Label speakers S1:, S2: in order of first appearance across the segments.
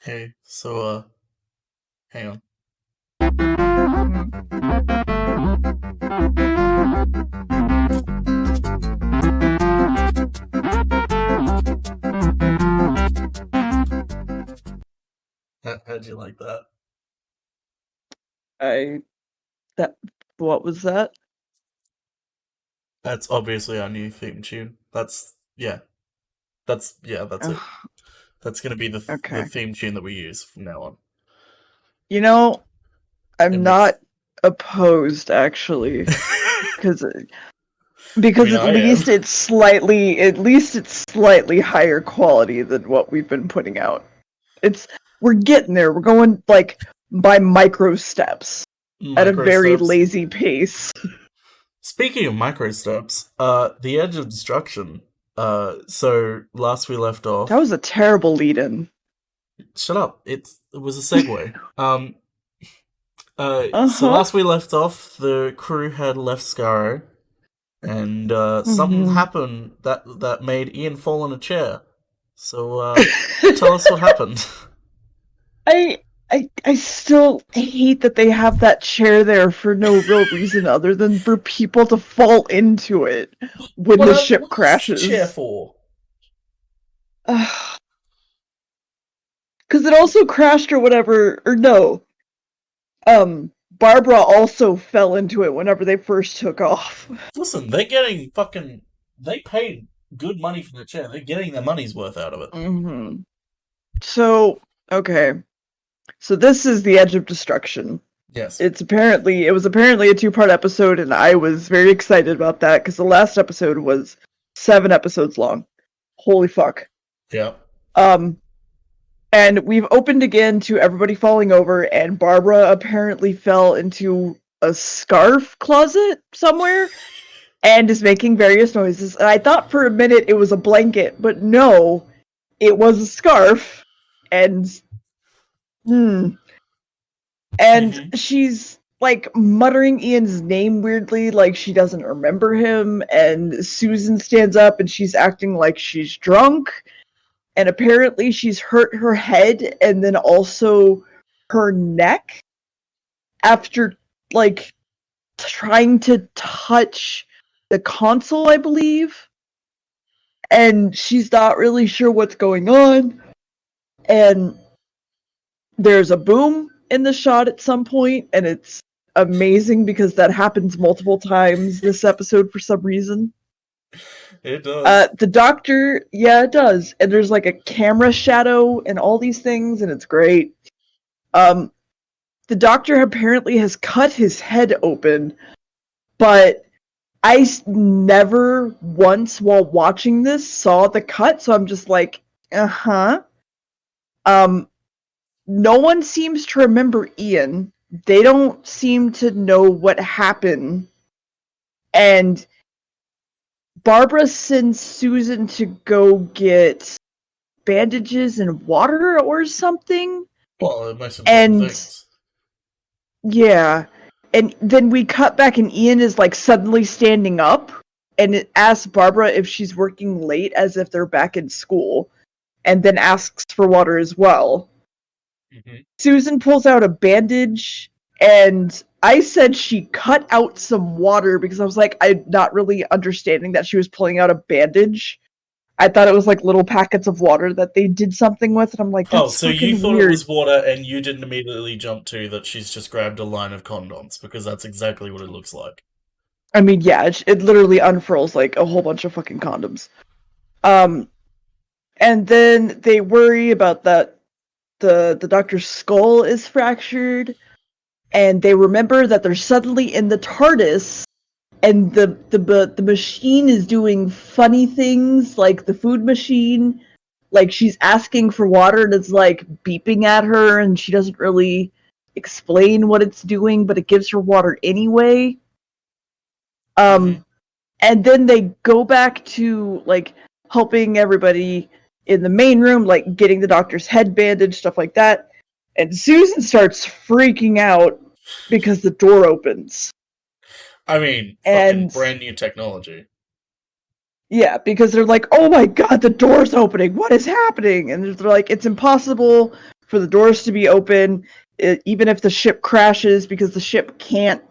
S1: Hey, hang on. How'd you like that?
S2: I that what was that?
S1: That's obviously our new theme tune. That's it.
S2: Ugh,
S1: That's gonna be the
S2: okay.
S1: theme tune that we use from now on.
S2: You know,
S1: It
S2: I'm
S1: makes.
S2: not opposed actually, because
S1: I
S2: because
S1: mean, I am.
S2: at least it's slightly higher quality than what we've been putting out. It's we're getting there. We're going like by micro steps at a
S1: Micro
S2: very
S1: steps.
S2: lazy pace.
S1: Speaking of micro steps, the edge of destruction. So last we left
S2: That
S1: off.
S2: was a terrible lead-in.
S1: Shut up. It was a segue. So
S2: Uh-huh.
S1: last we left off, the crew had left Scarrow, and something
S2: hmm
S1: happened that made Ian fall in a chair. So tell us what happened.
S2: I I still hate that they have that chair there for no real reason other than for people to fall into it when the ship
S1: What is the chair
S2: crashes.
S1: for?
S2: Because it also crashed or whatever, or no. Barbara also fell into it whenever they first took off.
S1: Listen, they're getting fucking. They paid good money for the chair. They're getting their money's worth out of it.
S2: hmm So, okay. So this is the Edge of Destruction.
S1: Yes.
S2: It was apparently a two-part episode, and I was very excited about that because the last episode was 7 episodes long. Holy fuck.
S1: Yeah.
S2: Um, and we've opened again to everybody falling over, and Barbara apparently fell into a scarf closet somewhere and is making various noises. And I thought for a minute it was a blanket, but no, it was a scarf. And hmm, and
S1: Mm-hmm.
S2: she's like muttering Ian's name weirdly, like she doesn't remember him. And Susan stands up and she's acting like she's drunk. And apparently, she's hurt her head and then also her neck after like trying to touch the console, I believe. And she's not really sure what's going on. And there's a boom in the shot at some point, and it's amazing because that happens multiple times this episode for some reason.
S1: It does.
S2: The doctor, yeah, it does. And there's like a camera shadow and all these things, and it's great. Um, the doctor apparently has cut his head open, but never once while watching this saw the cut, so I'm just like, uh huh. Um, no one seems to remember Ian. They don't seem to know what happened. And Barbara sends Susan to go get bandages and water or something.
S1: Well, the most important
S2: And
S1: things.
S2: yeah. And then we cut back and Ian is like suddenly standing up and it asks Barbara if she's working late as if they're back in school and then asks for water as well.
S1: Mm-hmm.
S2: Susan pulls out a bandage, and I said she cut out some water because I was like, I'm not really understanding that she was pulling out a bandage. I thought it was like little packets of water that they did something with, and I'm like,
S1: Oh,
S2: that's
S1: so you
S2: fucking
S1: thought it
S2: weird.
S1: was water and you didn't immediately jump to that she's just grabbed a line of condoms, because that's exactly what it looks like.
S2: I mean, yeah, it literally unfurls like a whole bunch of fucking condoms. Um, and then they worry about that the doctor's skull is fractured, and they remember that they're suddenly in the TARDIS and the machine is doing funny things like the food machine, like she's asking for water and it's like beeping at her and she doesn't really explain what it's doing but it gives her water anyway.
S1: Mm-hmm.
S2: um and then they go back to like helping everybody in the main room, like getting the doctor's head bandaged, stuff like that. And Susan starts freaking out because the door opens.
S1: I mean, fucking
S2: And
S1: brand new technology.
S2: yeah, because they're like, "Oh my god, the door's opening. What is happening?" And they're like, "It's impossible for the doors to be open, even if the ship crashes, because the ship can't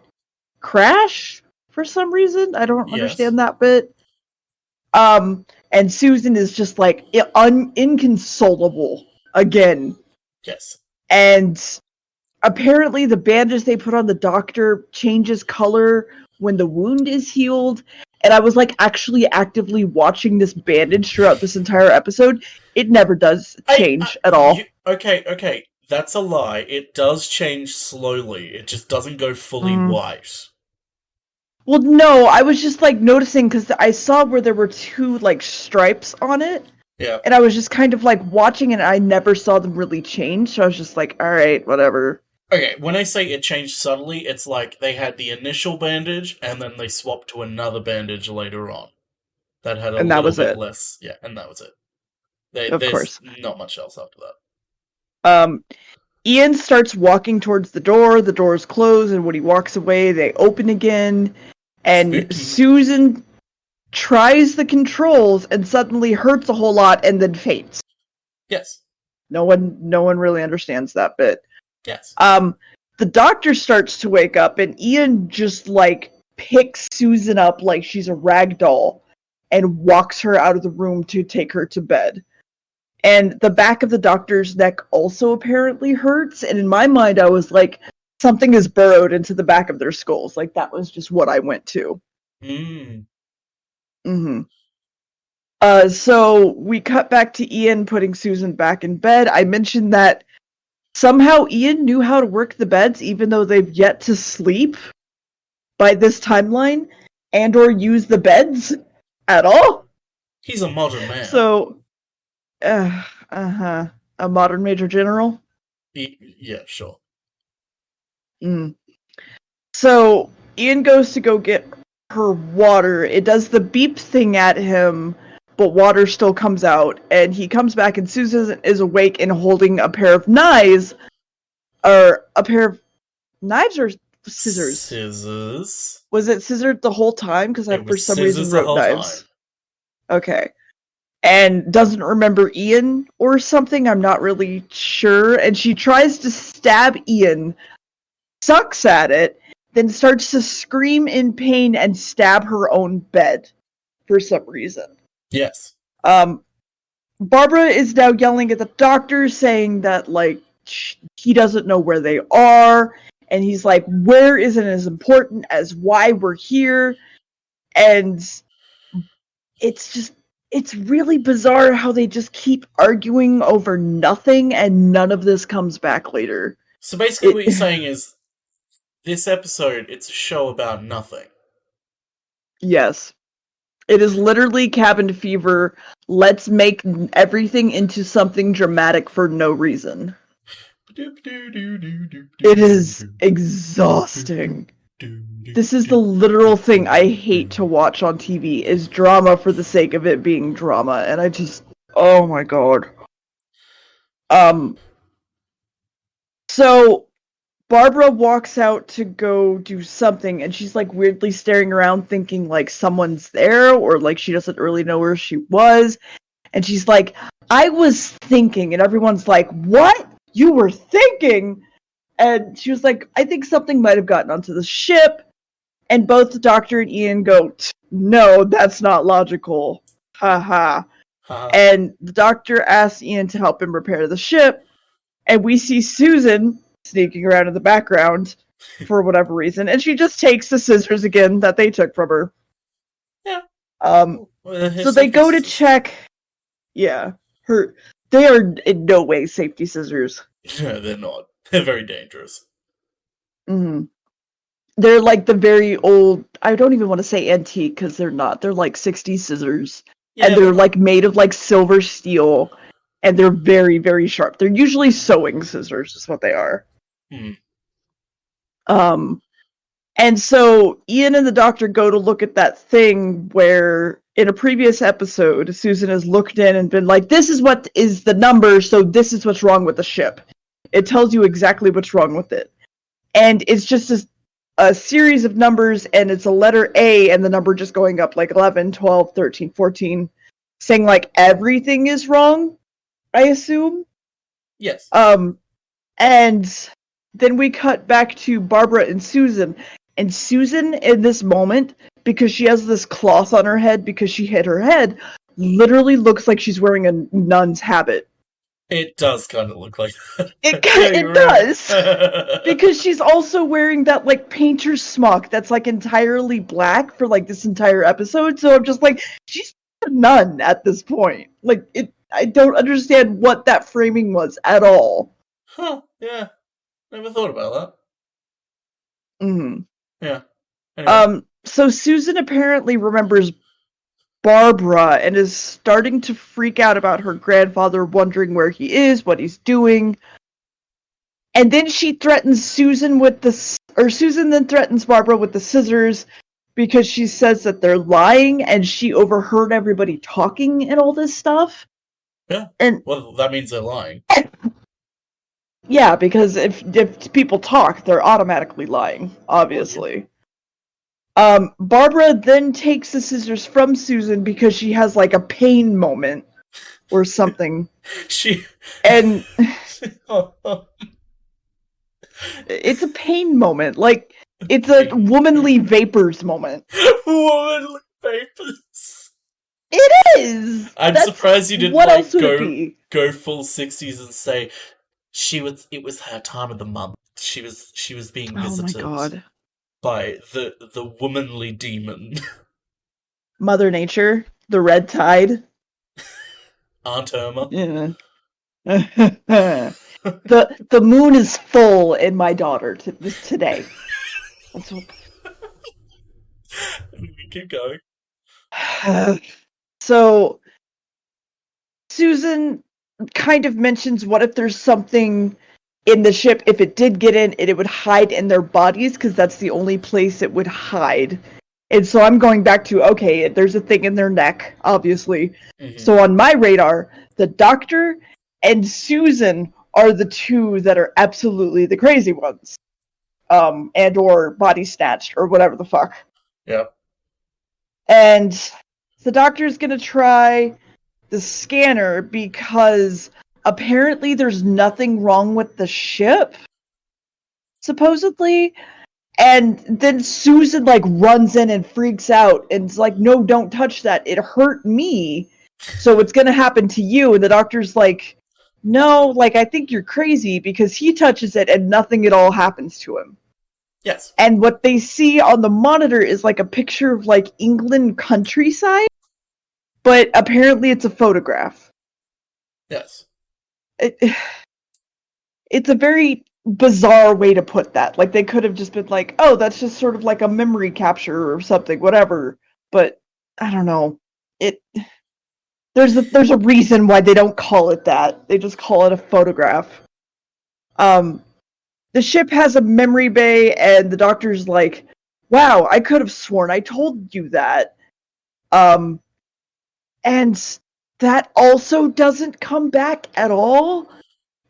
S2: crash for some reason. I don't
S1: Yes.
S2: understand that bit. And Susan is just like inconsolable again.
S1: Yes.
S2: And apparently the bandage they put on the doctor changes color when the wound is healed. And I was like actually actively watching this bandage throughout this entire episode. It never does change at all.
S1: Okay. That's a lie. It does change slowly. It just doesn't go fully white.
S2: Well, no, I was just like noticing because I saw where there were two like stripes on it.
S1: Yeah.
S2: And I was just kind of like watching it, and I never saw them really change. So I was just like, all right, whatever.
S1: Okay, when I say it changed subtly, it's like they had the initial bandage and then they swapped to another bandage later on. That had a
S2: And that
S1: little
S2: was
S1: bit
S2: it.
S1: less. Yeah, and that was it.
S2: Of
S1: There's
S2: course.
S1: not much else after that.
S2: Ian starts walking towards the door. The doors close, and when he walks away, they open again. And
S1: Spooky.
S2: Susan tries the controls and suddenly hurts a whole lot and then faints.
S1: Yes.
S2: No one really understands that bit.
S1: Yes.
S2: The doctor starts to wake up, and Ian just like picks Susan up like she's a rag doll and walks her out of the room to take her to bed. And the back of the doctor's neck also apparently hurts. And in my mind, I was like, something is burrowed into the back of their skulls. Like, that was just what I went to. So we cut back to Ian putting Susan back in bed. I mentioned that somehow Ian knew how to work the beds, even though they've yet to sleep by this timeline, and or use the beds at all.
S1: He's a modern man.
S2: So, a modern Major General?
S1: Yeah, sure.
S2: So, Ian goes to go get her water. It does the beep thing at him, but water still comes out. And he comes back, and Susan is awake and holding a pair of knives. Or a pair of knives or scissors?
S1: Scissors.
S2: Was it scissored the whole time? Because I, for some reason, wrote knives. Okay. And doesn't remember Ian or something. I'm not really sure. And she tries to stab Ian, sucks at it, then starts to scream in pain and stab her own bed for some reason.
S1: Yes.
S2: Barbara is now yelling at the doctor, saying that, like, he doesn't know where they are. And he's like, where isn't as important as why we're here? And it's really bizarre how they just keep arguing over nothing and none of this comes back later.
S1: So basically what you're saying is, this episode, it's a show about nothing.
S2: Yes. It is literally Cabin Fever. Let's make everything into something dramatic for no reason. It is exhausting. This is the literal thing I hate to watch on TV, is drama for the sake of it being drama, and I just, oh my god. So Barbara walks out to go do something, and she's like weirdly staring around thinking like someone's there, or like she doesn't really know where she was. And she's like, I was thinking, and everyone's like, what? You were thinking? And she was like, I think something might have gotten onto the ship. And both the doctor and Ian go, no, that's not logical. Ha ha. And the doctor asks Ian to help him repair the ship. And we see Susan sneaking around in the background for whatever reason. And she just takes the scissors again that they took from her.
S1: Yeah.
S2: So they go to check. Yeah. They are in no way safety scissors.
S1: No, they're not. They're very dangerous.
S2: They're like the very old, I don't even want to say antique because they're not. They're like 60s scissors. Yeah, and they're like made of like silver steel. And they're very, very sharp. They're usually sewing scissors is what they are. And so Ian and the doctor go to look at that thing where in a previous episode, Susan has looked in and been like, this is what is the number, so this is what's wrong with the ship. It tells you exactly what's wrong with it. And it's just a series of numbers, and it's a letter A, and the number just going up like 11, 12, 13, 14, saying like everything is wrong, I assume.
S1: Yes.
S2: And then we cut back to Barbara and Susan. And Susan, in this moment, because she has this cloth on her head because she hit her head, literally looks like she's wearing a nun's habit.
S1: It does kind of look like that. Yeah,
S2: It
S1: you're right.
S2: does! Because she's also wearing that, like, painter's smock that's, like, entirely black for, like, this entire episode. So I'm just like, she's a nun at this point. Like, I don't understand what that framing was at all.
S1: Huh, yeah. Never thought about that.
S2: Mm.
S1: Yeah. Anyway.
S2: So Susan apparently remembers Barbara and is starting to freak out about her grandfather, wondering where he is, what he's doing. And then she threatens Susan Susan then threatens Barbara with the scissors because she says that they're lying and she overheard everybody talking and all this stuff.
S1: Yeah.
S2: And
S1: well, that means they're lying.
S2: Yeah, because if people talk, they're automatically lying, obviously. Barbara then takes the scissors from Susan because she has like a pain moment or something. And it's a pain moment. Like, it's a womanly vapors moment.
S1: Womanly vapors.
S2: It is.
S1: I'm surprised you didn't
S2: what else would it be?
S1: Go full 60s and say it was her time of the month. She was being visited.
S2: Oh my god.
S1: By the womanly demon.
S2: Mother Nature, the red tide.
S1: Aunt Irma.
S2: Yeah. the moon is full in my daughter today. That's what...
S1: Keep going.
S2: So Susan kind of mentions, what if there's something in the ship, if it did get in, it would hide in their bodies because that's the only place it would hide. And so I'm going back to, okay, there's a thing in their neck, obviously. Mm-hmm. So on my radar, the doctor and Susan are the two that are absolutely the crazy ones. And or body snatched or whatever the fuck.
S1: Yep.
S2: And the doctor's gonna try the scanner because apparently there's nothing wrong with the ship, supposedly. And then Susan like runs in and freaks out and is like, no, don't touch that. It hurt me. So it's gonna happen to you. And the doctor's like, no, like, I think you're crazy, because he touches it and nothing at all happens to him.
S1: Yes.
S2: And what they see on the monitor is like a picture of like England countryside, but apparently it's a photograph.
S1: Yes.
S2: It's a very bizarre way to put that. Like, they could have just been like, oh, that's just sort of like a memory capture or something, whatever. But I don't know. There's a reason why they don't call it that. They just call it a photograph. The ship has a memory bay, and the doctor's like, wow, I could have sworn I told you that. And that also doesn't come back at all,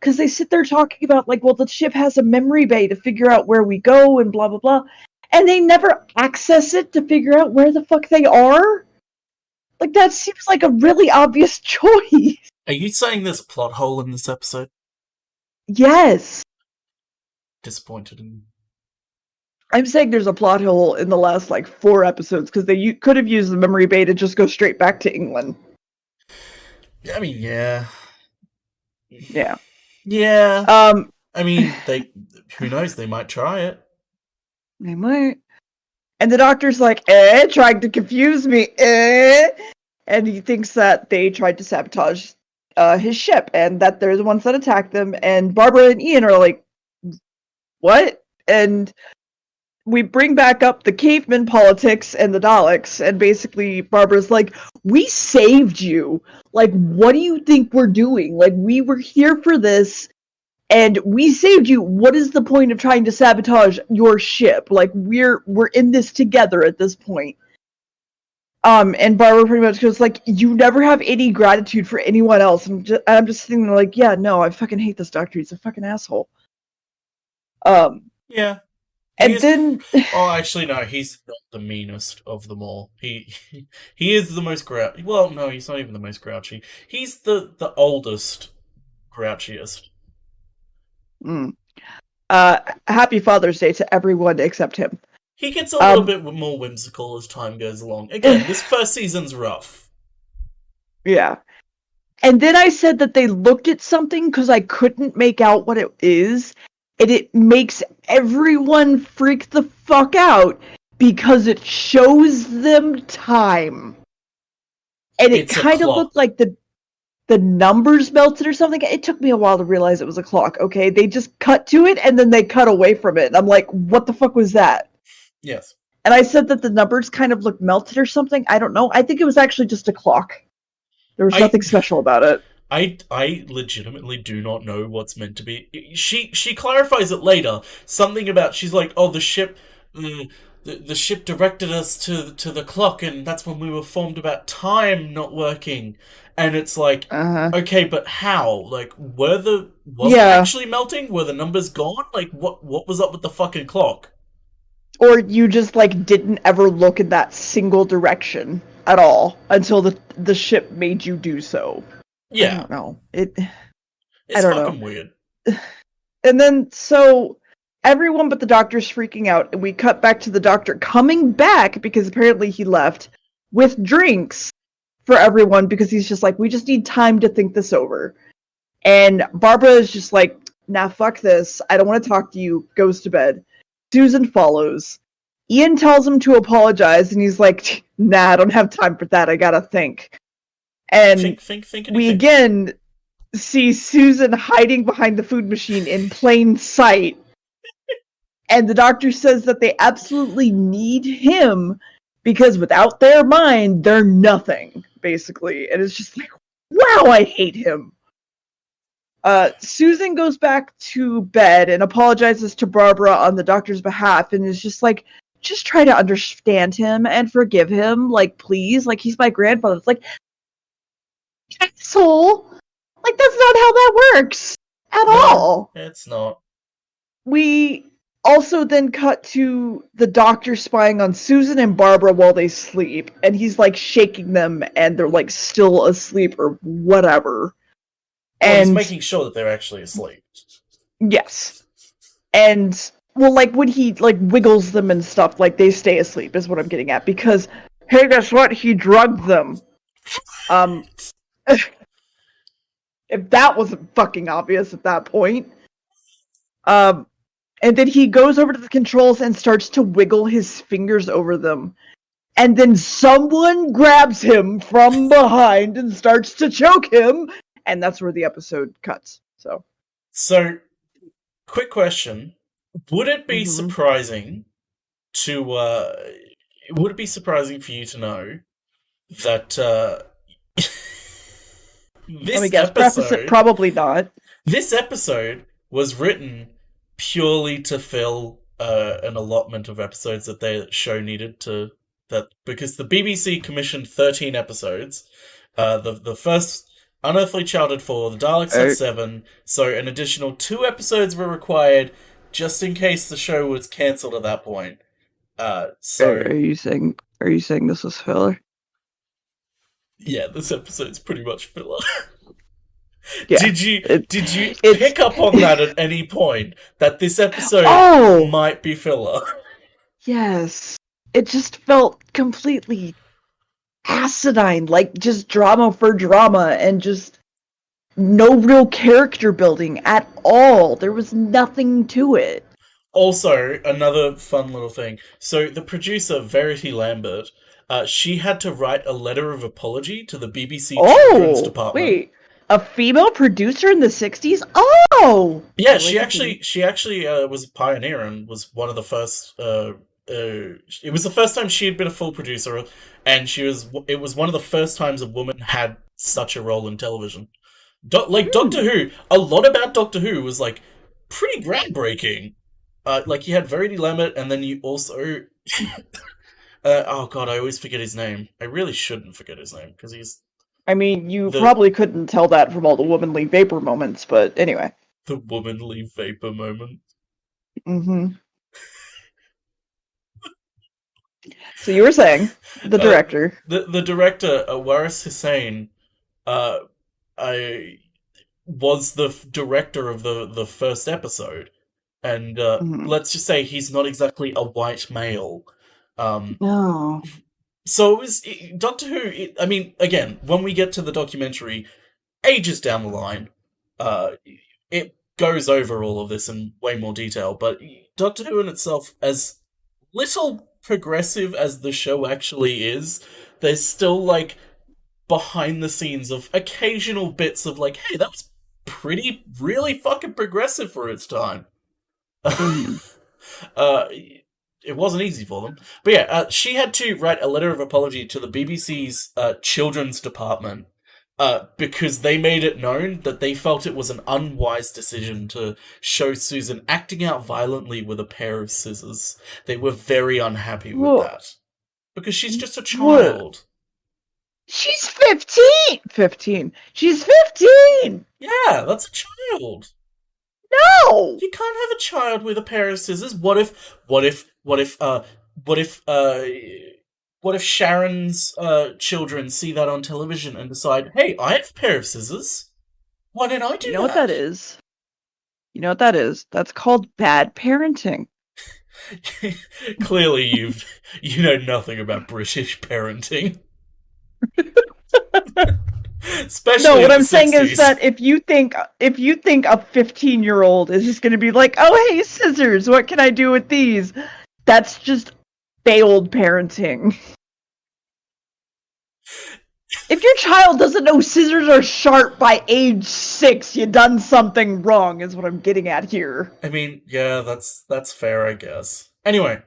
S2: because they sit there talking about, like, well, the ship has a memory bay to figure out where we go and blah, blah, blah. And they never access it to figure out where the fuck they are? Like, that seems like a really obvious choice.
S1: Are you saying there's a plot hole in this episode?
S2: Yes.
S1: Disappointed in...
S2: I'm saying there's a plot hole in the last, like, 4 episodes, because they could have used the memory bay to just go straight back to England.
S1: I mean, yeah.
S2: Yeah.
S1: Yeah. I mean, who knows, they might try it.
S2: They might. And the doctor's like, trying to confuse me, And he thinks that they tried to sabotage his ship, and that they're the ones that attacked them, and Barbara and Ian are like, what? And we bring back up the caveman politics and the Daleks, and basically Barbara's like, we saved you. Like, what do you think we're doing? Like, we were here for this, and we saved you. What is the point of trying to sabotage your ship? Like, we're in this together at this point. And Barbara pretty much goes like, you never have any gratitude for anyone else. And I'm just sitting there like, yeah, no, I fucking hate this doctor. He's a fucking asshole.
S1: Yeah.
S2: Then...
S1: Oh, actually, no, he's not the meanest of them all. He is the most grouchy. Well, no, he's not even the most grouchy. He's the oldest grouchiest.
S2: Mm. Happy Father's Day to everyone except him.
S1: He gets a little
S2: Um,
S1: bit more whimsical as time goes along. Again, this first season's rough.
S2: yeah. And then I said that they looked at something because I couldn't make out what it is, and it makes everyone freak the fuck out because it shows them time. And it
S1: It's a
S2: kind of
S1: clock.
S2: looked like the numbers melted or something. It took me a while to realize it was a clock, okay? They just cut to it and then they cut away from it. And I'm like, what the fuck was that?
S1: Yes.
S2: And I said that the numbers kind of looked melted or something. I don't know. I think it was actually just a clock. There was
S1: I
S2: nothing special about it.
S1: I legitimately do not know what's meant to be. She clarifies it later. Something about she's like, oh, the ship, the ship directed us to the clock, and that's when we were informed about time not working. And it's like,
S2: Uh-huh.
S1: okay, but how? Like, was it
S2: Yeah.
S1: actually melting? Were the numbers gone? Like, what was up with the fucking clock?
S2: Or you just like didn't ever look in that single direction at all until the ship made you do so. I
S1: Yeah,
S2: don't know. I
S1: it's
S2: don't know.
S1: fucking weird.
S2: And then so everyone but the doctor's freaking out, and we cut back to the doctor coming back because apparently he left with drinks for everyone because he's just like, we just need time to think this over. And Barbara is just like, nah, fuck this. I don't want to talk to you. Goes to bed. Susan follows. Ian tells him to apologize, and he's like, nah, I don't have time for that. I gotta think. And
S1: Thinkity
S2: we
S1: think.
S2: again see Susan hiding behind the food machine in plain sight. And the doctor says that they absolutely need him because without their mind, they're nothing, basically. And it's just like, wow, I hate him. Susan goes back to bed and apologizes to Barbara on the doctor's behalf and is just like, just try to understand him and forgive him. Like, please. Like, he's my grandfather. It's like, asshole. Like, that's not how that works at
S1: No,
S2: all.
S1: it's not.
S2: We also then cut to the doctor spying on Susan and Barbara while they sleep. And he's like shaking them and they're like still asleep or whatever.
S1: Well, he's
S2: And
S1: making sure that they're actually asleep.
S2: yes. And well, like when he like wiggles them and stuff, like they stay asleep is what I'm getting at. Because hey, guess what? He drugged them. Um, if that wasn't fucking obvious at that point. Um, and then he goes over to the controls and starts to wiggle his fingers over them. And then someone grabs him from behind and starts to choke him, and that's where the episode cuts. So,
S1: So, quick question: Would it be
S2: mm-hmm.
S1: surprising to? Would it be surprising for you to know that
S2: Let me
S1: this
S2: guess. Preface it.
S1: episode,
S2: Probably not.
S1: this episode was written purely to fill an allotment of episodes that their show needed to that because the BBC commissioned 13 episodes. The first Unearthly Child had 4, the Daleks had
S2: Are,
S1: 7, so an additional 2 episodes were required just in case the show was cancelled at that point. So
S2: are you saying? Are you saying this was filler?
S1: yeah, this episode's pretty much filler.
S2: Yeah.
S1: Did you
S2: It's.
S1: pick up on that at any point that this episode
S2: Oh
S1: might be filler?
S2: yes. It just felt completely acidine, like just drama for drama, and just no real character building at all. There was nothing to it.
S1: Also, another fun little thing. So the producer Verity Lambert, she had to write a letter of apology to the BBC Children's
S2: Oh,
S1: Department.
S2: wait. A female producer in the 60s? Oh!
S1: Yeah,
S2: Really happy.
S1: she actually was a pioneer and was one of the first. It was the first time she had been a full producer, and she was. It was one of the first times a woman had such a role in television. Like
S2: Hmm.
S1: Doctor Who, a lot about Doctor Who was like pretty groundbreaking. Like you had Verity Lambert, and then you also. Oh god, I always forget his name. I really shouldn't forget his name because he's
S2: I mean, you
S1: the
S2: probably couldn't tell that from all the womanly vapor moments, but anyway.
S1: the womanly vapor moment.
S2: Hmm. So you were saying the
S1: Uh,
S2: director.
S1: the director Waris Hussein. Uh, I was the director of the first episode, and
S2: Mhm.
S1: let's just say he's not exactly a white male. Um,
S2: No.
S1: so Doctor Who. I mean, again, when we get to the documentary, ages down the line, uh, it goes over all of this in way more detail. But Doctor Who in itself, as little progressive as the show actually is, there's still like behind the scenes of occasional bits of like, hey, that was pretty, really fucking progressive for its time.
S2: Mhm.
S1: It wasn't easy for them. But yeah, she had to write a letter of apology to the BBC's children's department because they made it known that they felt it was an unwise decision to show Susan acting out violently with a pair of scissors. They were very unhappy with
S2: Well,
S1: that. Because she's just a
S2: what?
S1: child.
S2: She's 15! 15. She's 15!
S1: Yeah, that's a child.
S2: No!
S1: You can't have a child with a pair of scissors. What if Sharon's children see that on television and decide, hey, I have a pair of scissers. Why didn't I
S2: You
S1: do
S2: know what that
S1: that?
S2: is? You know what that is? That's called bad parenting.
S1: Clearly, you know nothing about British parenting,
S2: No,
S1: especially
S2: what
S1: in the
S2: I'm saying is
S1: '60s.
S2: that if you think a 15-year-old is just going to be like, "Oh, hey, scissors, what can I do with these?" That's just failed parenting. If your child doesn't know scissors are sharp by age 6, you done something wrong, is what I'm getting at here.
S1: I mean, yeah, that's fair, I guess. Anyway,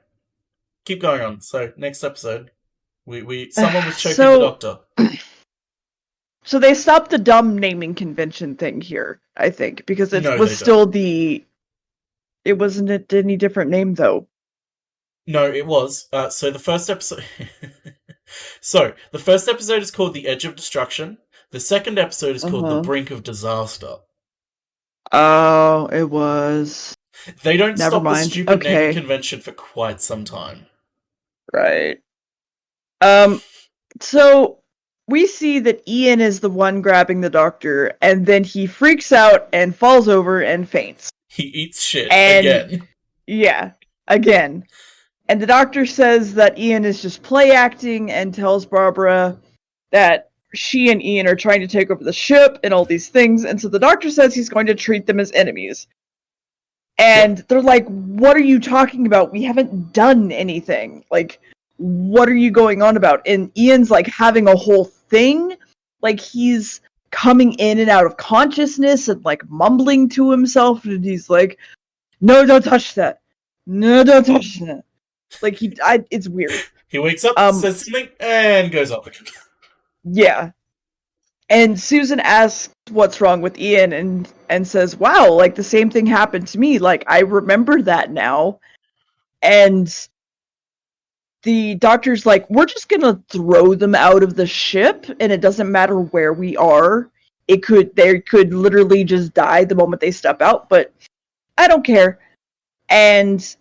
S1: keep going on. So next episode, we someone was choking the
S2: So,
S1: doctor.
S2: so they stopped the dumb naming convention thing here, I think, because it
S1: No,
S2: was
S1: they don't.
S2: still it wasn't any different name though.
S1: No, it was. So the first episode. So the first episode is called "The Edge of Destruction." The second episode is called "The
S2: Uh-huh.
S1: Brink of Disaster."
S2: Oh, it was.
S1: They don't
S2: Never
S1: stop the
S2: mind.
S1: stupid naming
S2: Okay.
S1: convention for quite some time.
S2: Right. Um, so we see that Ian is the one grabbing the doctor, and then he freaks out and falls over and faints.
S1: He eats shit
S2: And
S1: again.
S2: yeah, again. And the doctor says that Ian is just play acting and tells Barbara that she and Ian are trying to take over the ship and all these things. And so the doctor says he's going to treat them as enemies. And they're like, "What are you talking about? We haven't done anything. Like, what are you going on about?" And Ian's like having a whole thing. Like, he's coming in and out of consciousness and like mumbling to himself. And he's like, "No, don't touch that. No, don't touch that." Like, it's weird.
S1: He wakes up, says something, and goes off again.
S2: Yeah. And Susan asks what's wrong with Ian and says, "Wow, like the same thing happened to me. Like, I remember that now." And the doctor's like, "We're just gonna throw them out of the ship, and it doesn't matter where we are. They could literally just die the moment they step out, but I don't care." And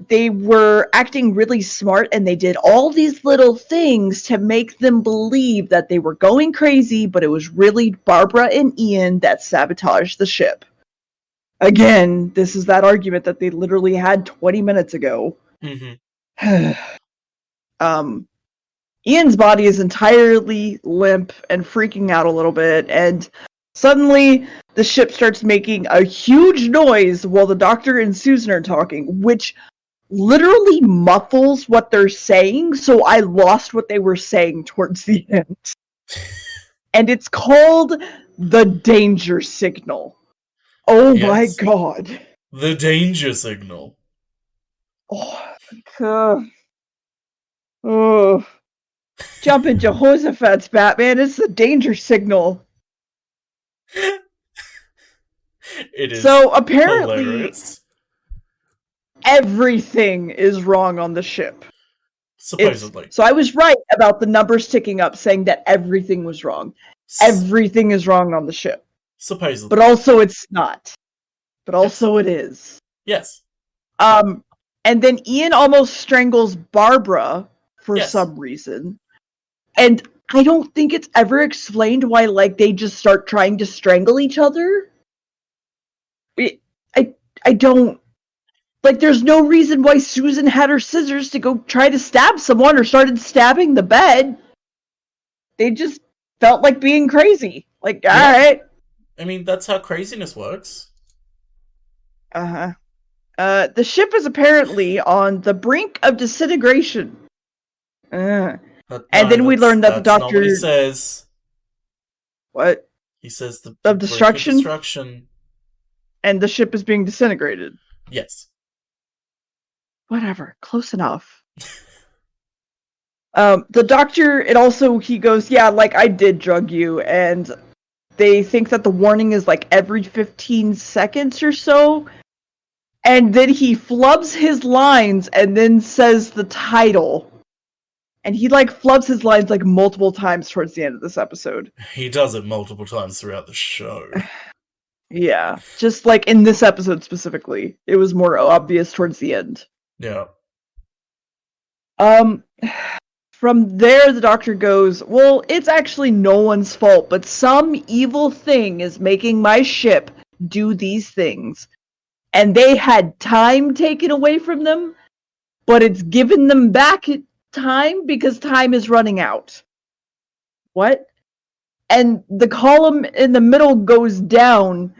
S2: they were acting really smart, and they did all these little things to make them believe that they were going crazy, but it was really Barbara and Ian that sabotaged the ship. Again, this is that argument that they literally had 20 minutes ago.
S1: Mm-hmm.
S2: Ian's body is entirely limp and freaking out a little bit, and suddenly the ship starts making a huge noise while the doctor and Susan are talking, which literally muffles what they're saying, so I lost what they were saying towards the end. And it's called the danger signal. Oh my
S1: Yes.
S2: god.
S1: The danger signal.
S2: Oh. Jumping Jehoshaphat's Batman, it's the danger signal.
S1: It is
S2: So apparently
S1: hilarious.
S2: everything is wrong on the ship.
S1: Supposedly.
S2: So I was right about the numbers ticking up saying that everything was wrong. Everything is wrong on the ship.
S1: Supposedly.
S2: But also it's not. But also it is.
S1: Yes.
S2: And then Ian almost strangles Barbara for
S1: Yes.
S2: some reason. And I don't think it's ever explained why, like, they just start trying to strangle each other. I I don't like. There's no reason why Susan had her scissors to go try to stab someone or started stabbing the bed. They just felt like being crazy. Like, all
S1: Yeah.
S2: right.
S1: I mean, that's how craziness works.
S2: Uh-huh. The ship is apparently on the brink of disintegration. And
S1: No,
S2: then we learn that the
S1: that's not what he
S2: doctor...
S1: says.
S2: What?
S1: He says the
S2: Of
S1: brink of
S2: destruction?
S1: destruction.
S2: And the ship is being disintegrated.
S1: Yes.
S2: Whatever. Close enough. The doctor, he goes, yeah, like, I did drug you, and they think that the warning is, like, every 15 seconds or so, and then he flubs his lines and then says the title. And he, like, flubs his lines, like, multiple times towards the end of this episode.
S1: He does it multiple times throughout the show.
S2: Yeah, just, like, in this episode specifically. It was more obvious towards the end.
S1: Yeah.
S2: From there, the doctor goes, well, it's actually no one's fault, but some evil thing is making my ship do these things. And they had time taken away from them, but it's given them back time because time is running out. What? And the column in the middle goes down,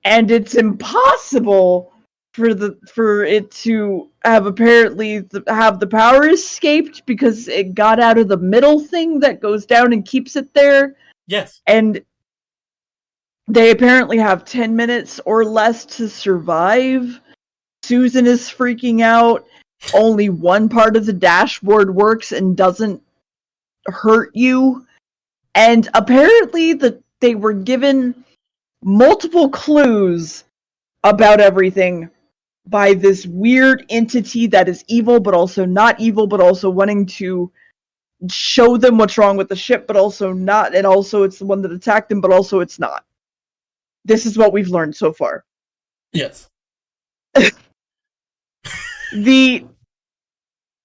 S2: and it's impossible for it to have apparently have the power escaped because it got out of the middle thing that goes down and keeps it there.
S1: Yes.
S2: And they apparently have 10 minutes or less to survive. Susan is freaking out. Only one part of the dashboard works and doesn't hurt you. And apparently they were given multiple clues about everything by this weird entity that is evil, but also not evil, but also wanting to show them what's wrong with the ship, but also not. And also it's the one that attacked them, but also it's not. This is what we've learned so far.
S1: Yes.
S2: The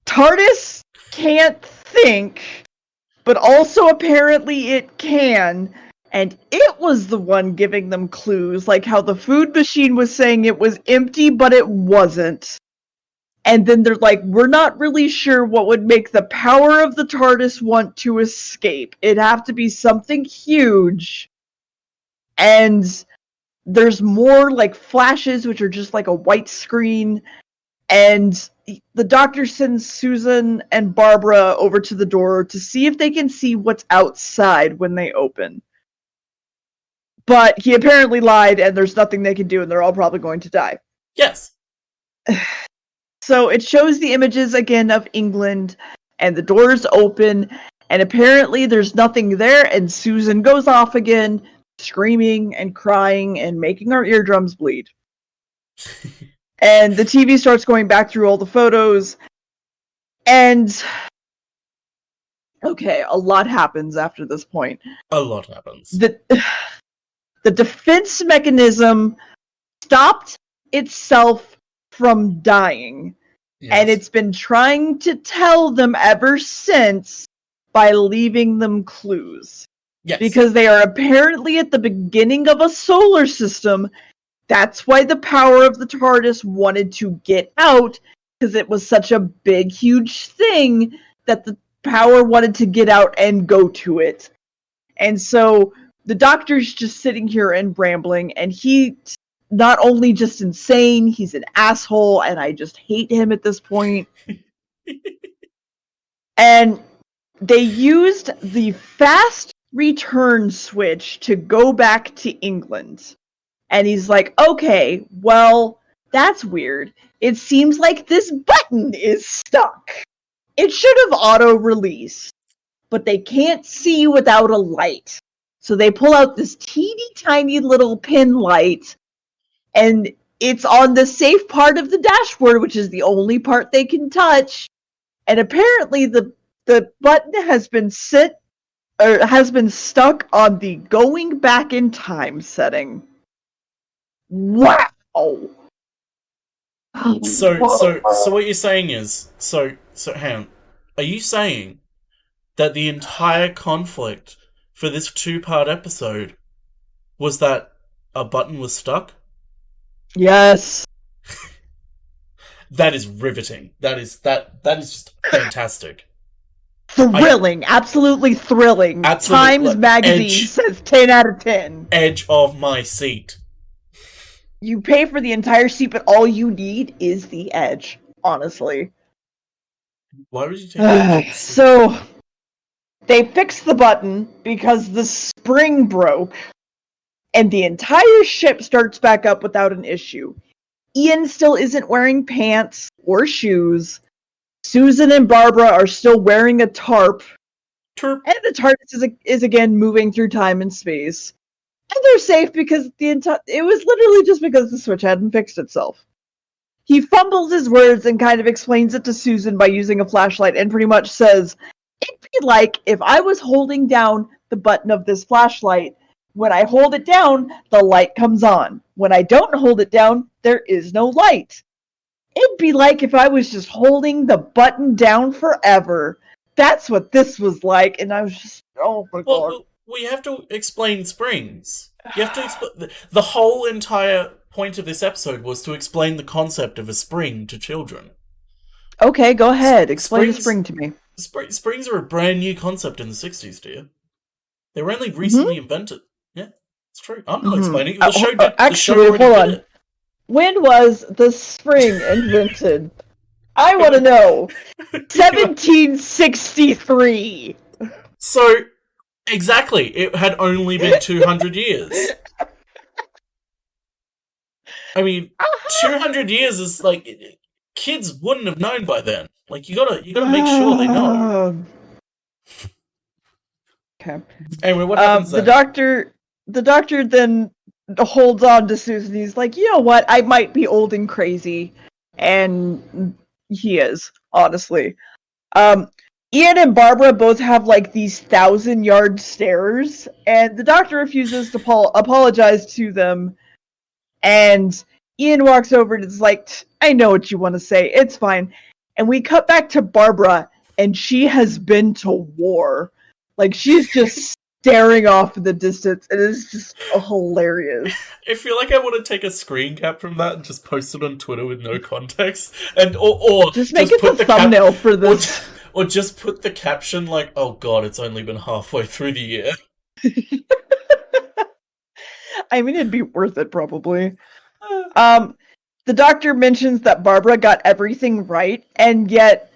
S2: TARDIS can't think, but also apparently it can. And it was the one giving them clues, like how the food machine was saying it was empty, but it wasn't. And then they're like, we're not really sure what would make the power of the TARDIS want to escape. It'd have to be something huge. And there's more like flashes, which are just like a white screen. And the doctor sends Susan and Barbara over to the door to see if they can see what's outside when they open. But he apparently lied, and there's nothing they can do, and they're all probably going to die.
S1: Yes.
S2: So it shows the images again of England, and the doors open, and apparently there's nothing there, and Susan goes off again, screaming and crying and making our eardrums bleed. And the TV starts going back through all the photos, and okay, a lot happens after this point.
S1: A lot happens.
S2: The defense mechanism stopped itself from dying. Yes. And it's been trying to tell them ever since by leaving them clues.
S1: Yes.
S2: Because they are apparently at the beginning of a solar system. That's why the power of the TARDIS wanted to get out, because it was such a big, huge thing that the power wanted to get out and go to it. And so the doctor's just sitting here and rambling, and he's not only just insane, he's an asshole, and I just hate him at this point. And they used the fast return switch to go back to England. And he's like, okay, well, that's weird. It seems like this button is stuck. It should have auto-released, but they can't see without a light. So they pull out this teeny tiny little pin light, and it's on the safe part of the dashboard, which is the only part they can touch. And apparently the button has been stuck on the going back in time setting. Wow.
S1: So what you're saying is, so hang on. Are you saying that the entire conflict for this 2-part episode was that a button was stuck?
S2: Yes.
S1: That is riveting. That is just fantastic. I
S2: Thrilling. Absolutely thrilling.
S1: absolutely
S2: Times
S1: like,
S2: Magazine
S1: edge
S2: says 10 out of 10.
S1: edge of my seat.
S2: You pay for the entire seat, but all you need is the edge, honestly.
S1: Why would you take the edge of the seat?
S2: So, they fixed the button because the spring broke, and the entire ship starts back up without an issue. Ian still isn't wearing pants or shoes. Susan and Barbara are still wearing a tarp,
S1: Chirp.
S2: and the TARDIS is again moving through time and space. And they're safe because it was literally just because the switch hadn't fixed itself. He fumbles his words and kind of explains it to Susan by using a flashlight and pretty much says, it'd be like if I was holding down the button of this flashlight. When I hold it down, the light comes on. When I don't hold it down, there is no light. It'd be like if I was just holding the button down forever. That's what this was like, and I was just, oh my god.
S1: Well, we have to explain springs. You have to explain the whole entire point of this episode was to explain the concept of a spring to children.
S2: Okay, go ahead. Explain the
S1: Springs,
S2: spring to me.
S1: springs are a brand new concept in the '60s, dear. They were only
S2: Mm-hmm.
S1: recently invented. Yeah, it's true. I'm not
S2: Mm-hmm.
S1: explaining it. The show did. The show
S2: Actually,
S1: already
S2: hold
S1: did
S2: on.
S1: it.
S2: When was the spring invented? I want to know. 1763.
S1: So, exactly, it had only been 200 years. I mean, 200 years is like kids wouldn't have known by then. Like you gotta make sure they know.
S2: Okay.
S1: Anyway, what happens
S2: The
S1: then?
S2: doctor then holds on to Susan. He's like, you know what? I might be old and crazy, and he is, honestly. Ian and Barbara both have like these 1,000-yard stares, and the doctor refuses to apologize to them. And Ian walks over and is like, I know what you want to say. It's fine. And we cut back to Barbara, and she has been to war. Like, she's just staring off in the distance. It is just hilarious.
S1: I feel like I want to take a screen cap from that and just post it on Twitter with no context, and or
S2: Just make it
S1: put
S2: the thumbnail for this.
S1: or just put the caption like, "Oh God, it's only been halfway through the year."
S2: I mean, it'd be worth it, probably. The doctor mentions that Barbara got everything right, and yet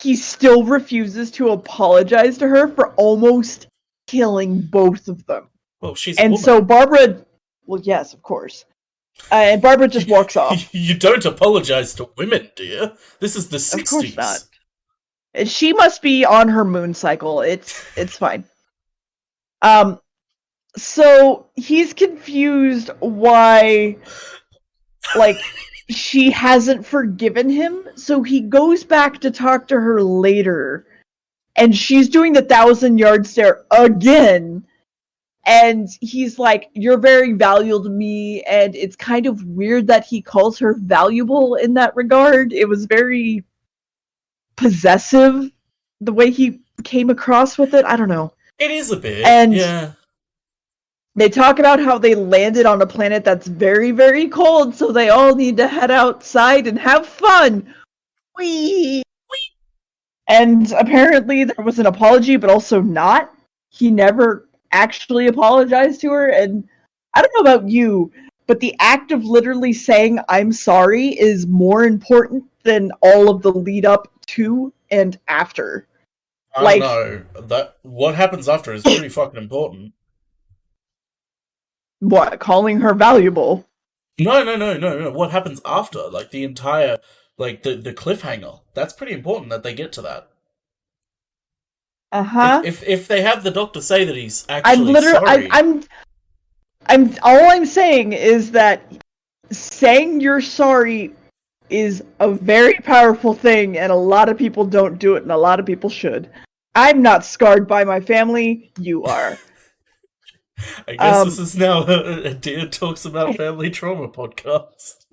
S2: he still refuses to apologize to her for almost killing both of them.
S1: Well, she's a
S2: And
S1: woman.
S2: so Barbara, well, yes, of course. And Barbara just walks off.
S1: You don't apologize to women, dear. This is the '60s.
S2: Of course not. And she must be on her moon cycle. It's fine. So he's confused why, like, she hasn't forgiven him. So he goes back to talk to her later, and she's doing the 1,000-yard stare again. And he's like, you're very valuable to me. And it's kind of weird that he calls her valuable in that regard. It was very possessive, the way he came across with it. I don't know.
S1: It is a bit,
S2: And
S1: yeah.
S2: they talk about how they landed on a planet that's very, very cold, so they all need to head outside and have fun. Whee! And apparently there was an apology, but also not. He never actually apologized to her, and I don't know about you, but the act of literally saying I'm sorry is more important than all of the lead up to and after.
S1: I don't know. That what happens after is pretty fucking important.
S2: What, calling her valuable?
S1: No. What happens after? Like the entire, like the cliffhanger. That's pretty important that they get to that.
S2: Uh-huh.
S1: If they have the doctor say that he's actually sorry.
S2: I'm all I'm saying is that saying you're sorry is a very powerful thing, and a lot of people don't do it, and a lot of people should. I'm not scarred by my family. You are.
S1: I guess this is now a Dear Talks About Family Trauma podcast.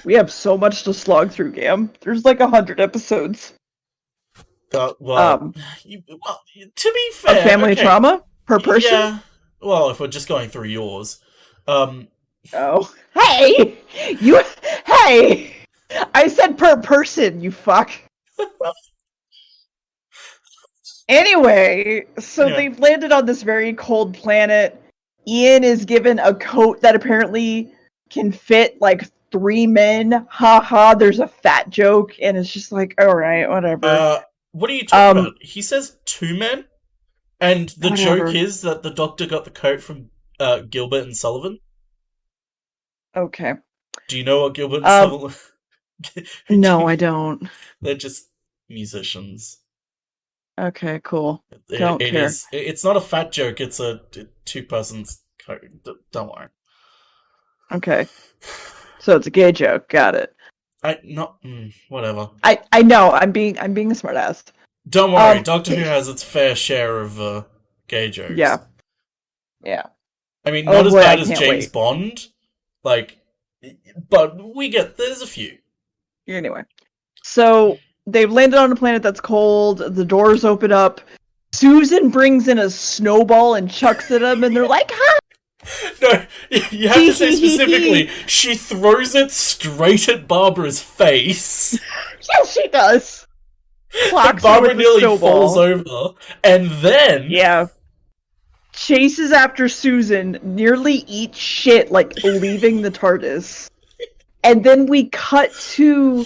S2: We have so much to slog through, Gamb. There's like 100 episodes.
S1: To be fair,
S2: of family trauma per person?
S1: Yeah. Well, if we're just going through yours,
S2: Oh, hey, you, hey, I said per person, you fuck. Anyway, so
S1: Anyway,
S2: they've landed on this very cold planet. Ian is given a coat that apparently can fit like 3 men. Ha ha, there's a fat joke, and it's just like, alright, whatever.
S1: uh, what are you talking
S2: Um,
S1: about? He says 2 men, and the joke
S2: whatever.
S1: is that the doctor got the coat from Gilbert and Sullivan.
S2: Okay.
S1: Do you know what Gilbert and
S2: Um,
S1: Sullivan?
S2: no, I don't.
S1: They're just musicians.
S2: Okay, cool.
S1: It,
S2: Don't
S1: it
S2: care.
S1: is. It's not a fat joke. It's a two-person's coat. Don't worry.
S2: Okay. So it's a gay joke. Got it.
S1: I not whatever.
S2: I know. I'm being a smartass.
S1: Don't worry.
S2: Um,
S1: Doctor Who has its fair share of gay jokes.
S2: yeah, yeah.
S1: I mean,
S2: Oh
S1: not as
S2: boy, I
S1: bad as
S2: can't
S1: James
S2: wait.
S1: Bond, like, but we get there's a few.
S2: Anyway, so they've landed on a planet that's cold. The doors open up. Susan brings in a snowball and chucks at them, and they're like, "Ha
S1: No, you have
S2: hee
S1: to say
S2: hee hee
S1: specifically.
S2: hee."
S1: She throws it straight at Barbara's face,
S2: Yes, she does.
S1: and
S2: Clocks her
S1: Barbara
S2: with the
S1: nearly falls
S2: snowball.
S1: over. And then,
S2: Yeah. Chases after Susan, nearly eats shit, like leaving the TARDIS. And then we cut to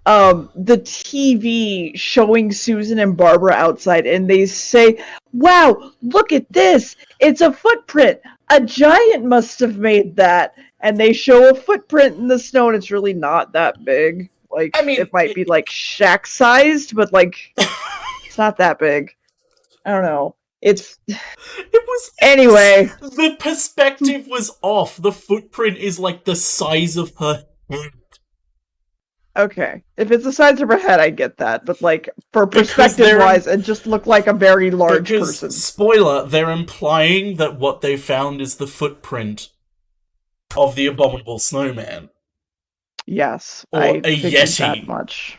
S2: the TV showing Susan and Barbara outside, and they say, "Wow, look at this! It's a footprint. A giant must have made that." And they show a footprint in the snow, and it's really not that big. Like
S1: I mean,
S2: it might be like shack sized, but like it's not that big. I don't know. It's
S1: it
S2: anyway.
S1: was the perspective was off. The footprint is like the size of her head.
S2: Okay, if it's the size of her head, I get that. But like for
S1: Because
S2: perspective wise, it just looked like a very large
S1: because
S2: person.
S1: spoiler, they're implying that what they found is the footprint of the abominable snowman
S2: Yes,
S1: or
S2: I
S1: a
S2: figured that
S1: yeti.
S2: much.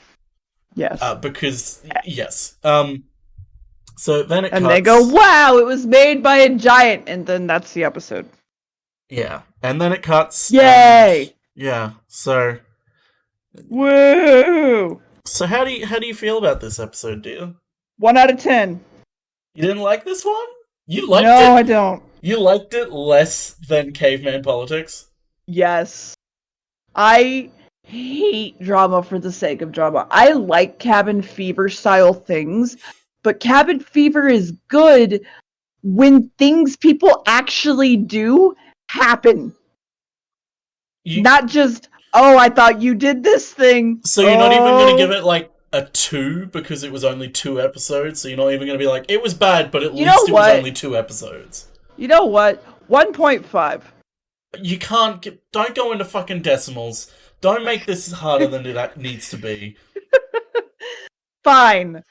S2: Yes.
S1: Because yes. So then it
S2: And they go,
S1: cuts.
S2: "Wow, it was made by a giant," and then that's the episode.
S1: Yeah, and then it cuts, and
S2: Yay!
S1: yeah. So
S2: Woo!
S1: how do you feel about this episode, dear?
S2: 1 out of 10.
S1: You didn't like this one? You liked
S2: No,
S1: it.
S2: I don't.
S1: You liked it less than Caveman Politics.
S2: Yes. I hate drama for the sake of drama. I like Cabin Fever style things, but Cabin Fever is good when things people actually do happen.
S1: You
S2: Not just, oh, I thought you did this thing.
S1: so you're not even gonna give
S2: Oh,
S1: it like a 2 because it was only 2 episodes. So you're not even gonna be like it was bad, but at
S2: you know
S1: least it was
S2: what?
S1: only 2 episodes.
S2: You know what? 1.5.
S1: You can't get. Don't go into fucking decimals. Don't make this harder than it needs to be.
S2: Fine.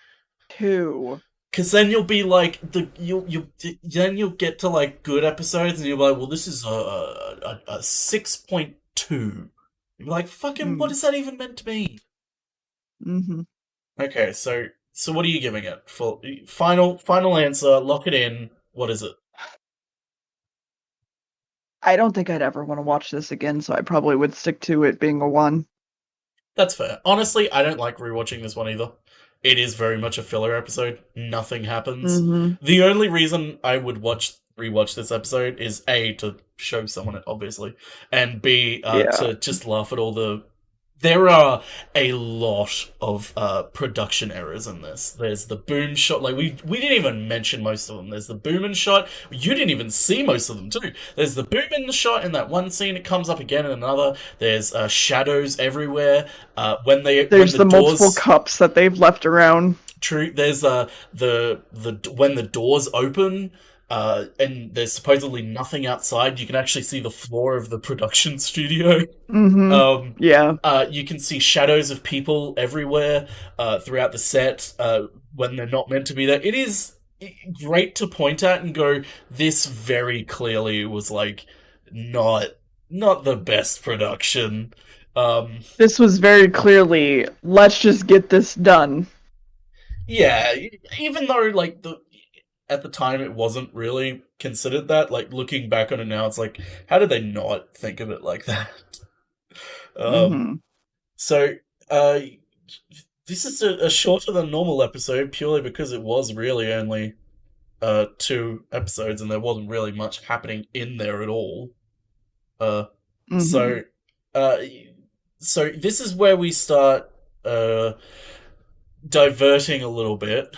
S2: 2.
S1: Because then you'll be like then you'll get to like good episodes and you'll be like, well, this is a 6.2. You're like, fucking, what
S2: Mm.
S1: is that even meant to be?
S2: Mm-hmm.
S1: Okay, so what are you giving it? For final answer, lock it in. What is it?
S2: I don't think I'd ever want to watch this again, so I probably would stick to it being a 1.
S1: That's fair. Honestly, I don't like rewatching this one either. It is very much a filler episode. Nothing happens.
S2: Mm-hmm.
S1: The only reason I would rewatch this episode is A, to show someone it, obviously, and B,
S2: Yeah.
S1: to just laugh at all the. There are a lot of production errors in this. There's the boom shot, like we didn't even mention most of them. There's the boom and shot. You didn't even see most of them too. There's the boom in the shot in that one scene. It comes up again in another. There's shadows everywhere. When
S2: There's
S1: the
S2: the
S1: doors,
S2: multiple cups that they've left around.
S1: true. There's the when the doors open. And there's supposedly nothing outside. You can actually see the floor of the production studio.
S2: Mm-hmm. Yeah.
S1: You can see shadows of people everywhere throughout the set when they're not meant to be there. It is great to point at and go, this very clearly was like not the best production.
S2: This was very clearly, let's just get this done.
S1: Yeah, even though like at the time it wasn't really considered that. Like looking back on it now, it's like, how did they not think of it like that? Um,
S2: Mm-hmm.
S1: so uh, this is a shorter than normal episode purely because it was really only 2 episodes and there wasn't really much happening in there at all. Uh,
S2: Mm-hmm.
S1: so uh, so this is where we start uh diverting a little bit.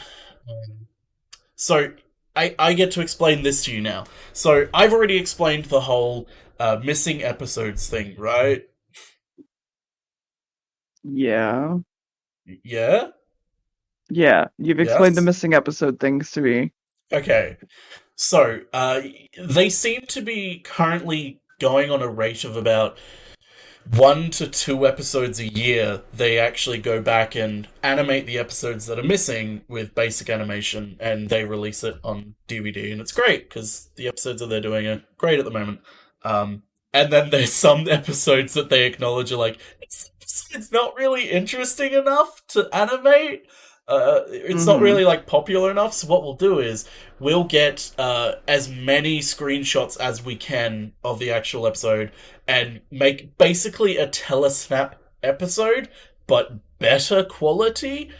S1: So I get to explain this to you now. So I've already explained the whole missing episodes thing, right?
S2: Yeah.
S1: Yeah?
S2: Yeah. You've explained the
S1: Yes?
S2: missing episode things to me.
S1: Okay. So, they seem to be currently going on a rate of about 1 to 2 episodes a year. They actually go back and animate the episodes that are missing with basic animation, and they release it on DVD, and it's great because the episodes that they're doing are great at the moment. And then there's some episodes that they acknowledge are like, it's not really interesting enough to animate. It's not
S2: Mm-hmm.
S1: really like popular enough. So what we'll do is we'll get as many screenshots as we can of the actual episode and make basically a telesnap episode, but better quality.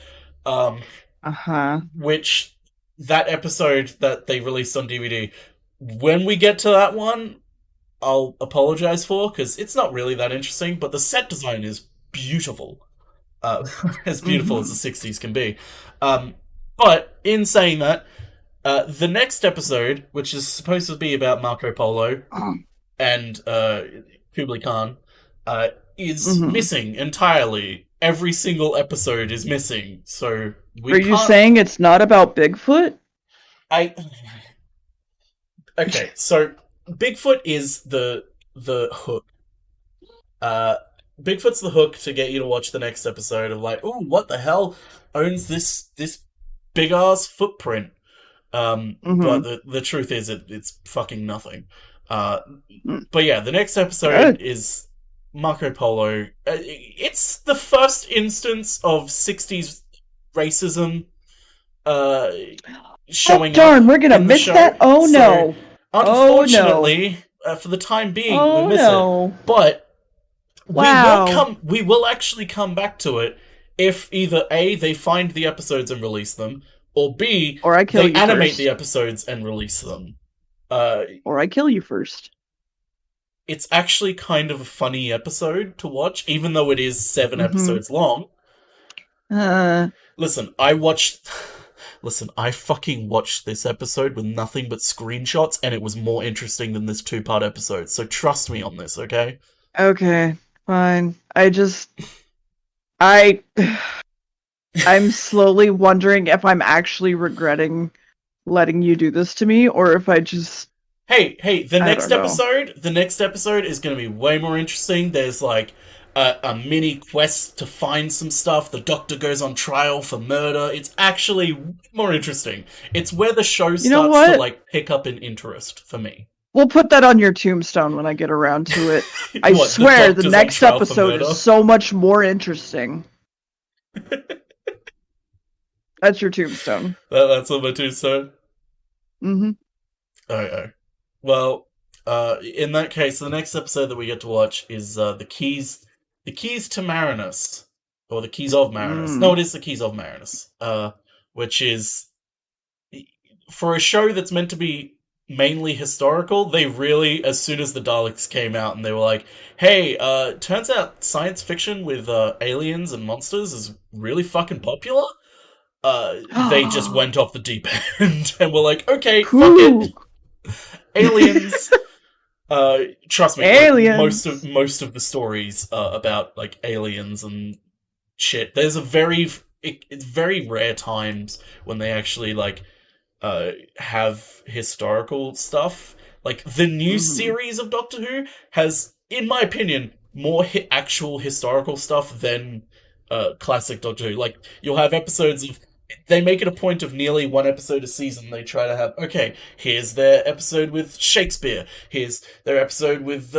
S1: Um,
S2: Uh-huh.
S1: which that episode that they released on DVD, when we get to that one, I'll apologize for because it's not really that interesting. But the set design is beautiful, as beautiful as the
S2: Mm-hmm.
S1: '60s can be. Um, but in saying that, the next episode, which is supposed to be about Marco Polo, and Kublai Khan is
S2: Mm-hmm.
S1: missing entirely. Every single episode is missing, so we
S2: Are you
S1: can't.
S2: saying it's not about Bigfoot?
S1: I okay. So Bigfoot is the hook. Uh, Bigfoot's the hook to get you to watch the next episode of like, oh, what the hell owns this big ass footprint? But
S2: Mm-hmm.
S1: the truth is, it's fucking nothing. Uh,
S2: Mm.
S1: But yeah, the next episode
S2: Good.
S1: is Marco Polo. It's the first instance of '60s racism uh,
S2: Oh
S1: showing up
S2: darn, we're gonna
S1: in the
S2: miss
S1: show.
S2: that? Oh
S1: So,
S2: no. Oh no.
S1: unfortunately, for the time being, we
S2: Oh
S1: miss it.
S2: no.
S1: But we will
S2: Wow.
S1: come. We will actually come back to it if either A, they find the episodes and release them, or B,
S2: Or I kill
S1: they
S2: you
S1: animate the
S2: first.
S1: episodes and release them. Uh,
S2: Or I kill you first.
S1: it's actually kind of a funny episode to watch, even though it is 7
S2: Mm-hmm.
S1: episodes long.
S2: Uh
S1: Listen, I watched. Listen, I fucking watched this episode with nothing but screenshots, and it was more interesting than this 2-part episode. So trust me on this, okay?
S2: okay. Fine. I I'm slowly wondering if I'm actually regretting letting you do this to me or if I just
S1: Hey, the
S2: I
S1: next
S2: don't know.
S1: episode, the next episode is going to be way more interesting. There's like a mini quest to find some stuff. The doctor goes on trial for murder. It's actually more interesting. It's where the show
S2: You know
S1: starts to
S2: what?
S1: like pick up in interest for me.
S2: We'll put that on your tombstone when I get around to it. I
S1: What, the
S2: swear the
S1: doctor's on
S2: next
S1: trial for
S2: episode is
S1: murder?
S2: so much more interesting. That's your tombstone.
S1: That's on my tombstone.
S2: Mm-hmm.
S1: Oh. Well, in that case, the next episode that we get to watch is the keys to Marinus, or the keys of Marinus. No,
S2: Mm.
S1: it is the keys of Marinus. Which is for a show that's meant to be mainly historical. They really, as soon as the Daleks came out, and they were like, "Hey, turns out science fiction with aliens and monsters is really fucking popular." They just went off the deep end and were like, "Okay, fuck
S2: Cool.
S1: it, aliens." Trust me, like
S2: Aliens.
S1: most of the stories about like aliens and shit. There's a it's very rare times when they actually like have historical stuff. Like the new
S2: Mm-hmm.
S1: series of Doctor Who has, in my opinion, more actual historical stuff than classic Doctor Who. Like you'll have episodes of. They make it a point of nearly 1 episode a season. They try to have, okay, here's their episode with Shakespeare. Here's their episode with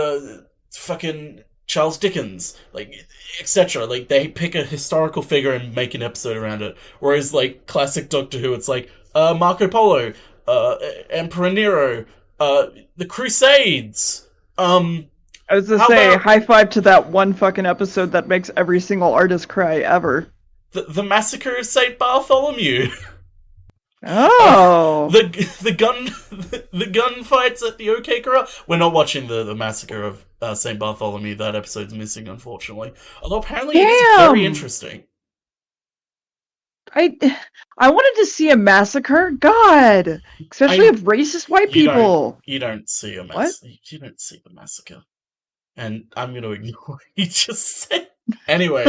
S1: fucking Charles Dickens, like etc. Like they pick a historical figure and make an episode around it. Whereas like classic Doctor Who, it's like Marco Polo. Emperor Nero, the Crusades.
S2: I was gonna
S1: How
S2: say,
S1: about
S2: high five to that one fucking episode that makes every single artist cry ever.
S1: the Massacre of Saint Bartholomew?
S2: Oh.
S1: The gun the gun fights at the OK Corral. We're not watching the Massacre of Saint Bartholomew. That episode's missing, unfortunately. Although apparently it is very
S2: Damn!
S1: interesting.
S2: I I wanted to see a massacre. God, especially of racist white people.
S1: You don't see a
S2: What?
S1: you don't see the massacre, and I'm gonna ignore what you just said. Anyway,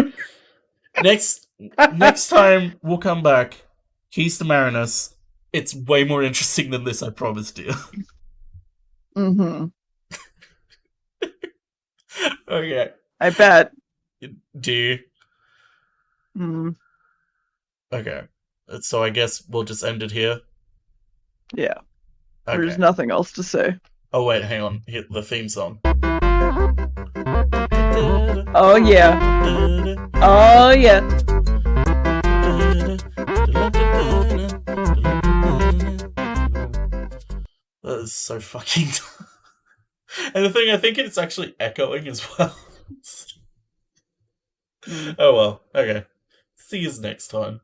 S1: next time we'll come back. Keys to Marinus. It's way more interesting than this, I promised you.
S2: Mm-hmm.
S1: Okay.
S2: I bet.
S1: Do you?
S2: Mm,
S1: Okay. So I guess we'll just end it here.
S2: yeah.
S1: Okay.
S2: There's nothing else to say.
S1: Oh wait, hang on. Hit the theme song.
S2: Oh yeah. Oh yeah.
S1: That is so fucking. And the thing, I think it's actually echoing as well. Oh well. Okay. See you next time.